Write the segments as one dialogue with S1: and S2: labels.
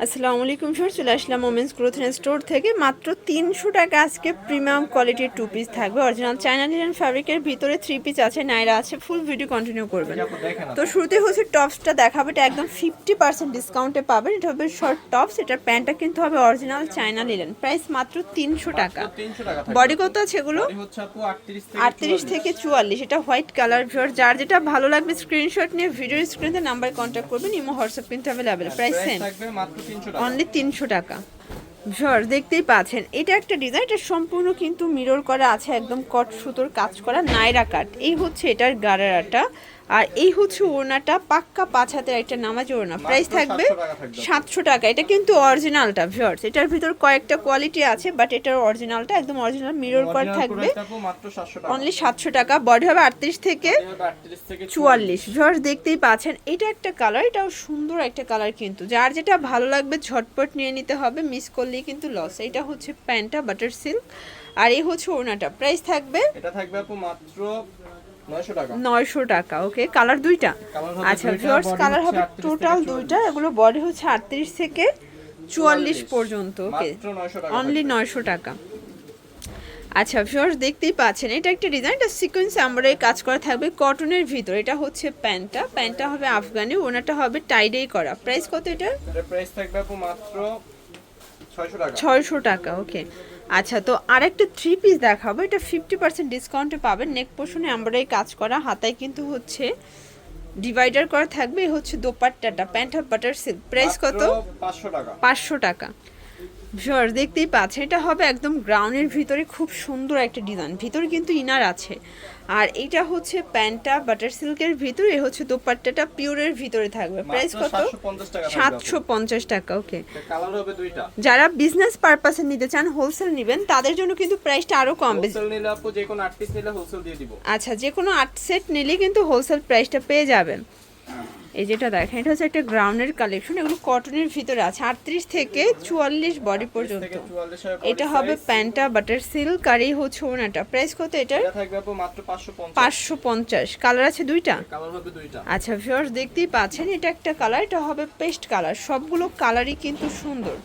S1: আসসালামু আলাইকুম স্যার, চলে আসলাম ওমেন্স গ্রোথ স্টোর থেকে। মাত্র 300 টাকা আজকে প্রিমিয়াম কোয়ালিটির 2 পিস থাকবে। অরিজিনাল চায়না লিনেন ফ্যাব্রিকের ভিতরে 3 পিস আছে, নাইরা আছে। ফুল ভিডিও কন্টিনিউ করবেন। তো শুরুতে হচ্ছে টপসটা দেখাবে, এটা একদম 50% ডিসকাউন্টে পাবেন। এটা হবে শর্ট টপস, এটার প্যান্টটা কিন্তু হবে অরিজিনাল চায়না লিনেন। প্রাইস মাত্র 300 টাকা। বডি কত আছে এগুলো? 38 থেকে 44। এটা হোয়াইট কালার। যার যেটা ভালো লাগবে স্ক্রিনশট নিয়ে ভিডিওর স্ক্রিনে নাম্বার কন্ট্যাক্ট করবেন। ইমো হোয়াটসঅ্যাপ কিন্তু অ্যাভেলেবেল। প্রাইস সেম, অনলি 300 টাকা। ভিউয়ার দেখতেই পাচ্ছেন, এটা একটা ডিজাইন, এটা সম্পূর্ণ কিন্তু মিরর করা আছে, একদম কট সুতোর কাজ করা, নাইরা কাট। এই হচ্ছে এটার গারারাটা, আর এই হচ্ছে ওড়নাটা, পাক্কা 5 হাতের একটা নামাজ ওড়না। প্রাইস থাকবে 700 টাকা। এটা কিন্তু অরিজিনালটা ভিউয়ার্স, এটার ভিতর কয়েকটা কোয়ালিটি আছে, বাট এটার অরিজিনালটা একদম অরিজিনাল মিরর করা থাকবে, অনলি 700 টাকা। বডি হবে 38 থেকে 44। ভিউয়ার্স দেখতেই পাচ্ছেন, এটা একটা কালার, এটাও সুন্দর একটা কালার। কিন্তু যার যেটা ভালো লাগবে ঝটপট নিয়ে নিতে হবে, মিস করলেই কিন্তু লস। এটা হচ্ছে প্যান্টটা বাটার সিল্ক, আর এই হচ্ছে ওড়নাটা। প্রাইস থাকবে,
S2: এটা থাকবে আপু মাত্র 900 টাকা।
S1: 900 টাকা। ওকে, কালার দুইটা। আচ্ছা ভিউয়ার্স, কালার হবে টোটাল দুইটা। এগুলো বডি হচ্ছে 38 থেকে 44 পর্যন্ত। ওকে, অনলি 900 টাকা। আচ্ছা ভিউয়ার্স দেখতেই পাচ্ছেন, এটা একটা ডিজাইন, এটা সিকোয়েন্স এমব্রয়ডারি কাজ করা থাকবে কটনের ভিতর। এটা হচ্ছে প্যান্টটা হবে আফগানি, ওনাটা হবে টাইডেই করা। প্রাইস কত এটার?
S2: এটার প্রাইস থাকবে আপু মাত্র 600 টাকা।
S1: 600 টাকা। ওকে, আচ্ছা তো আরেকটা 3 পিস দেখাবো। এটা 50% ডিসকাউন্টে পাবেন। নেক পোর্শনে এমব্রয়ডারি কাজ করা, হাতায় কিন্তু হচ্ছে ডিভাইডার করা থাকবে। এই হচ্ছে দোপাট্টাটা, pant half butter silk. Price কত?
S2: 500 টাকা।
S1: 500 টাকা। ভিউয়ার্স দেখতেই পাচ্ছেন, এটা হবে একদম গ্রাউন্ডের ভিতরে, খুব সুন্দর একটা ডিজাইন। ভিতরে কিন্তু ইনার আছে, আর এটা হচ্ছে প্যান্টটা বাটার সিল্কের ভিতরে, এ হচ্ছে দোপাট্টাটা পিওরের ভিতরে থাকবে। প্রাইস কত? 750 টাকা। ওকে,
S2: কালার হবে দুইটা।
S1: যারা বিজনেস পারপাসে নিতে চান, হোলসেল নেবেন, তাদের জন্য কিন্তু প্রাইসটা আরো কম।
S2: হোলসেল নিলে আপু যে কোনো 8 পিস নিলে হোলসেল দিয়ে দিব।
S1: আচ্ছা, যে কোনো 8 সেট নিলে কিন্তু হোলসেল প্রাইসটা পেয়ে যাবেন। এই যেটা দেখেন, এটা হচ্ছে একটা গ্রাউন্ডের কালেকশন, এগুলো কটনের ভিতরে আছে, 38 থেকে 44 বডি পর্যন্ত। এটা হবে প্যান্টটা বাটার সিল্ক, আর এই হচ্ছে ওনাটা। প্রাইস কত এটার?
S2: এটা থাকবে আপু মাত্র
S1: 550। কালার আছে দুইটা।
S2: কালার হবে দুইটা।
S1: আচ্ছা ভিউয়ার্স দেখতেই পাচ্ছেন, এটা একটা কালার, এটা হবে পেস্ট কালার। সবগুলো কালারই কিন্তু সুন্দর।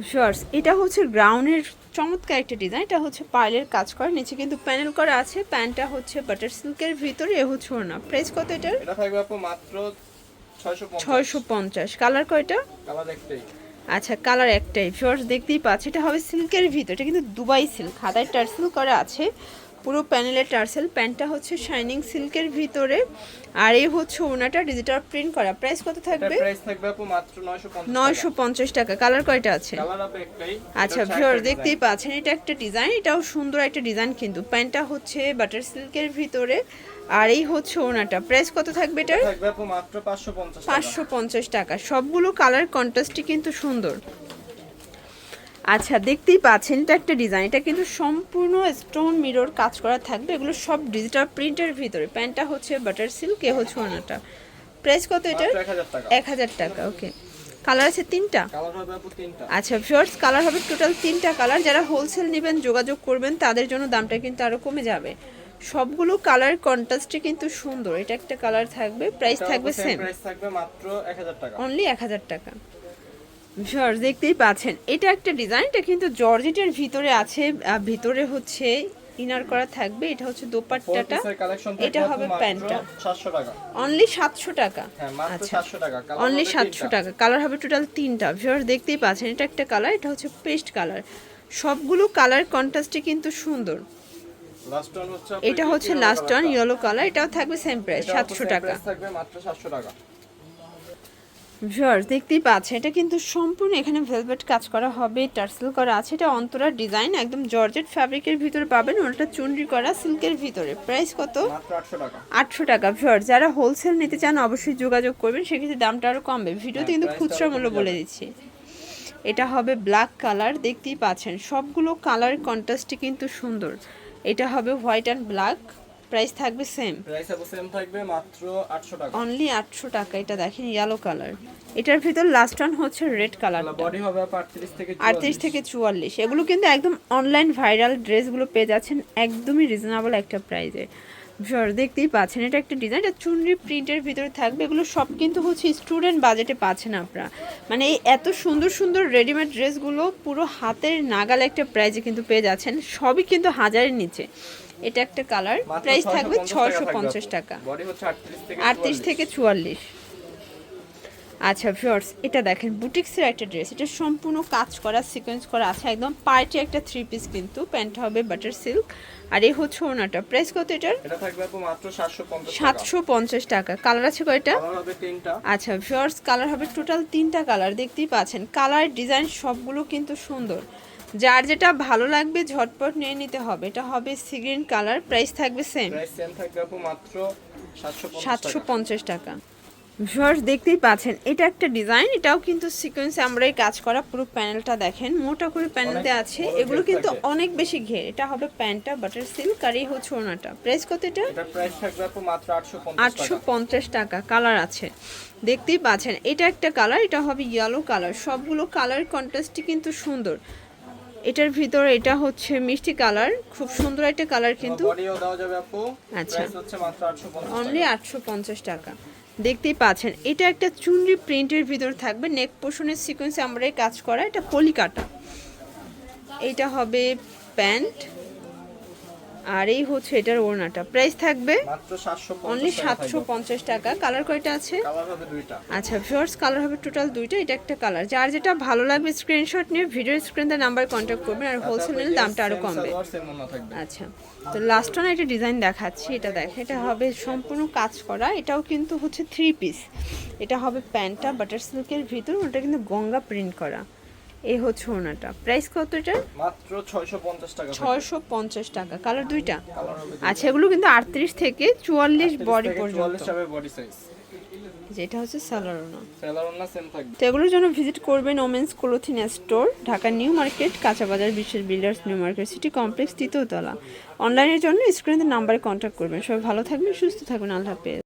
S1: ভিউয়ার্স এটা হচ্ছে গ্রাউন্ডের চমৎকার একটা ডিজাইন, এটা হচ্ছে পার্লের কাজ করা, নিচে কিন্তু প্যানেল করা আছে। প্যান্টটা হচ্ছে বাটার সিল্কের ভিতরে, এ হচ্ছে ওড়না। প্রাইস কত এটার?
S2: এটা থাকবে আপু মাত্র
S1: 650। কালার কয়টা?
S2: কালার একটাই।
S1: আচ্ছা, কালার একটাই। ভিউয়ার্স দেখতেই পাচ্ছি, এটা হবে সিল্কের ভিতর, এটা কিন্তু দুবাই সিল্ক, হাতায় টার্সেল করা আছে, পুরো প্যানেলের টার্সেল। প্যান্টটা হচ্ছে শাইনিং সিল্কের ভিতরে, আর এই হচ্ছে ওড়নাটা ডিজিটাল প্রিন্ট করা। প্রাইস কত থাকবে?
S2: প্রাইস থাকবে আপু মাত্র
S1: 950 টাকা। কালার কয়টা আছে?
S2: কালার হবে একটাই।
S1: আচ্ছা ভিউয়ার্স দেখতেই পাচ্ছেন, এটা একটা ডিজাইন, এটাও সুন্দর একটা ডিজাইন। কিন্তু প্যান্টটা হচ্ছে বাটার সিল্কের ভিতরে, আর এই হচ্ছে ওড়নাটা। প্রাইস কত থাকবে এটা?
S2: থাকবে আপু মাত্র 550 টাকা।
S1: 550 টাকা। সবগুলো কালার কন্ট্রাস্টই কিন্তু সুন্দর। আচ্ছা দেখতেই পাচ্ছেন, এটা একটা ডিজাইন, এটা কিন্তু সম্পূর্ণ স্টোন মিরর কাজ করা থাকবে। এগুলো সব ডিজিটাল প্রিন্টের ভিতরে। প্যান্টটা হচ্ছে বাটার সিল্ক, এ হচ্ছে ওড়নাটা। প্রাইস কত এটা? 1000 টাকা। ওকে, কালার আছে তিনটা।
S2: কালার হবে আপু তিনটা।
S1: আচ্ছা ভিউয়ার্স, কালার হবে টোটাল 3টা কালার। যারা হোলসেল নেবেন যোগাযোগ করবেন, তাদের জন্য দামটা কিন্তু আরো কমে যাবে। সবগুলো কালার কন্ট্রাস্টে কিন্তু সুন্দর। এটা একটা কালার থাকবে, প্রাইস থাকবে সেম,
S2: প্রাইস থাকবে মাত্র 1000 টাকা।
S1: অনলি 1000 টাকা। ভিউয়ার্স দেখতেই পাচ্ছেন, এটা একটা ডিজাইন, এটা কিন্তু জর্জেটের ভিতরে আছে, ভিতরে হচ্ছে ইনার করা থাকবে। এটা হচ্ছে দোপাট্টাটা, এটা হবে প্যান্টটা।
S2: 700 টাকা,
S1: অনলি 700 টাকা।
S2: হ্যাঁ মাত্র
S1: আচ্ছা
S2: 700 টাকা।
S1: অনলি 700 টাকা। কালার হবে টোটাল 3টা। ভিউয়ার্স দেখতেই পাচ্ছেন, এটা একটা কালার, এটা হচ্ছে পেস্ট কালার। সবগুলো কালার কন্ট্রাস্টে কিন্তু সুন্দর।
S2: লাস্ট ওয়ান হচ্ছে
S1: এটা হচ্ছে লাস্ট ওয়ান, ইয়েলো কালার। এটাও থাকবে সেম প্রাইস, 700 টাকা।
S2: প্রাইস থাকবে মাত্র 700 টাকা।
S1: ভিউয়ার্স দেখতেই পাচ্ছেন, এটা কিন্তু সম্পূর্ণ এখানে ভেলভেট কাজ করা হবে, টার্সেল করা আছে। এটা অন্তরা ডিজাইন, একদম জর্জেট ফ্যাব্রিকের ভিতরে পাবেন, ওটা চুনরি করা সিল্কের ভিতরে। প্রাইস কত?
S2: মাত্র 800 টাকা।
S1: 800 টাকা। ভিউয়ার্স যারা হোলসেল নিতে চান অবশ্যই যোগাযোগ করবেন, সেক্ষেত্রে দামটা আরও কমবে। ভিডিওতে কিন্তু খুচরা মূল্য বলে দিচ্ছি। এটা হবে ব্ল্যাক কালার, দেখতেই পাচ্ছেন সবগুলো কালার কন্ট্রাস্টই কিন্তু সুন্দর। এটা হবে হোয়াইট অ্যান্ড ব্ল্যাক। প্রাইস থাকবে সেম,
S2: প্রাইস আবার সেম থাকবে মাত্র 800 টাকা।
S1: অনলি 800 টাকা। এটা দেখেন ইয়েলো কালার, এটার ভিতর লাস্ট ওয়ান হচ্ছে রেড কালার।
S2: বডি হবে 38 থেকে
S1: 44। এগুলো কিন্তু একদম অনলাইন ভাইরাল ড্রেসগুলো পেয়ে যাচ্ছেন একদমই রিজনেবল একটা প্রাইসে। ভিউয়ার্স দেখতেই পাচ্ছেন এটা একটা ডিজাইন, এটা চুনরি প্রিন্টের ভিতরে থাকবে। এগুলো সব কিন্তু হচ্ছে স্টুডেন্ট বাজেটে পাচ্ছেন আপনারা। মানে এই এত সুন্দর সুন্দর রেডিমেড ড্রেসগুলো পুরো হাতের নাগালে একটা প্রাইজে কিন্তু পেয়ে যাচ্ছেন, সবই কিন্তু হাজারের নিচে। এটা একটা কালার, প্রাইস থাকবে 650 টাকা,
S2: বডি হচ্ছে
S1: 38 থেকে 44। আচ্ছা ভিউয়ার্স এটা দেখেন বুটিক্সের একটা ড্রেস, এটা সম্পূর্ণ কাজ করা সিকোয়েন্স করা আছে, একদম পার্টি একটা থ্রি পিস, কিন্তু প্যান্ট হবে বাটার সিল্ক। আর এই হচ্ছে ওনাটা, প্রাইস কত এটার?
S2: এটা থাকবে আপু মাত্র 750 টাকা।
S1: 750 টাকা। কালার আছে কয়টা?
S2: কালার হবে 3টা।
S1: আচ্ছা ভিউয়ার্স কালার হবে টোটাল 3টা কালার, দেখতেই পাচ্ছেন কালার ডিজাইন সবগুলো কিন্তু সুন্দর। যার যেটা ভালো লাগবে ঝটপট নিয়ে নিতে হবে। এটা হবে সি গ্রিন কালার, প্রাইস থাকবে সেম,
S2: প্রাইস সেম থাকবে আপু মাত্র 750 টাকা।
S1: 750 টাকা। ভিউয়ার্স দেখতেই পাচ্ছেন এটা একটা ডিজাইন, এটাও কিন্তু সিকোয়েন্সে আমরাই কাজ করা, পুরো প্যানেলটা দেখেন মোটা করে প্যানেলতে আছে। এগুলো কিন্তু অনেক বেশি ঘের। এটা হবে প্যান্টটা বাটার সিল্ক, আর এই হচ্ছে ওনাটা। প্রাইস কত এটা?
S2: এটার প্রাইস থাকবে আপু মাত্র 850 টাকা।
S1: 850 টাকা। কালার আছে দেখতেই পাচ্ছেন, এটা একটা কালার, এটা হবে ইয়েলো কালার। সবগুলো কালার কন্ট্রাস্টই কিন্তু সুন্দর। এটার ভিতরে এটা হচ্ছে মিষ্টি কালার, খুব সুন্দর একটা কালার কিন্তু।
S2: বডিও দেওয়া যাবে আপু।
S1: আচ্ছা
S2: প্রাইস হচ্ছে মাত্র 850
S1: অনলি 850 টাকা। দেখতেই পাচ্ছেন এটা একটা চুনরি প্রিন্টের ভিতর থাকবে, নেক পোর্শনের সিকোয়েন্সে আমরা এই কাজ করা, এটা পলি কাটা। এইটা হবে প্যান্ট, আর এই হচ্ছে এটার ওড়নাটা। প্রাইস থাকবে
S2: মাত্র 750
S1: অনলি
S2: টাকা থাকবে।
S1: 750 টাকা। কালার কয়টা আছে?
S2: কালার হবে 2টা।
S1: আচ্ছা ভিউয়ার্স কালার হবে টোটাল 2টা, এটা একটা কালার। যার যেটা ভালো লাগবে স্ক্রিনশট নিয়ে ভিডিও স্ক্রিনে নাম্বার কন্ট্যাক্ট করবেন, আর হোলসেল নিলে দামটা আরো কমবে।
S2: সালোয়ার সেম ওন্না থাকবে।
S1: আচ্ছা তো লাস্ট ওয়ান একটা ডিজাইন দেখাচ্ছি, এটা দেখেন এটা হবে সম্পূর্ণ কাজ করা, এটাও কিন্তু হচ্ছে থ্রি পিস। এটা হবে প্যান্টটা বাটার সিল্কের ভিতর, ওটা কিন্তু গঙ্গা প্রিন্ট করা। এই হচ্ছে ওনাটা। প্রাইস কত এটা?
S2: মাত্র 650 টাকা।
S1: 650 টাকা। কালার 2টা।
S2: কালার হবে
S1: আচ্ছা এগুলো কিন্তু 38 থেকে 44 বডি পর্যন্ত,
S2: 44 হবে বডি সাইজ।
S1: যেটা হচ্ছে সালোয়ার ওনা।
S2: সালোয়ার ওন্না সেম থাকবে।
S1: তো এগুলোর জন্য ভিজিট করবেন women's clothing store, Dhaka New Market, কাঁচাবাজার, বিশেষ builders New Market, City Complex, তৃতীয় তলা। অনলাইনের জন্য স্ক্রিনের নাম্বারে কন্ট্যাক্ট করবেন। সবাই ভালো থাকবেন, সুস্থ থাকবেন, আল্লাহ হাফেজ।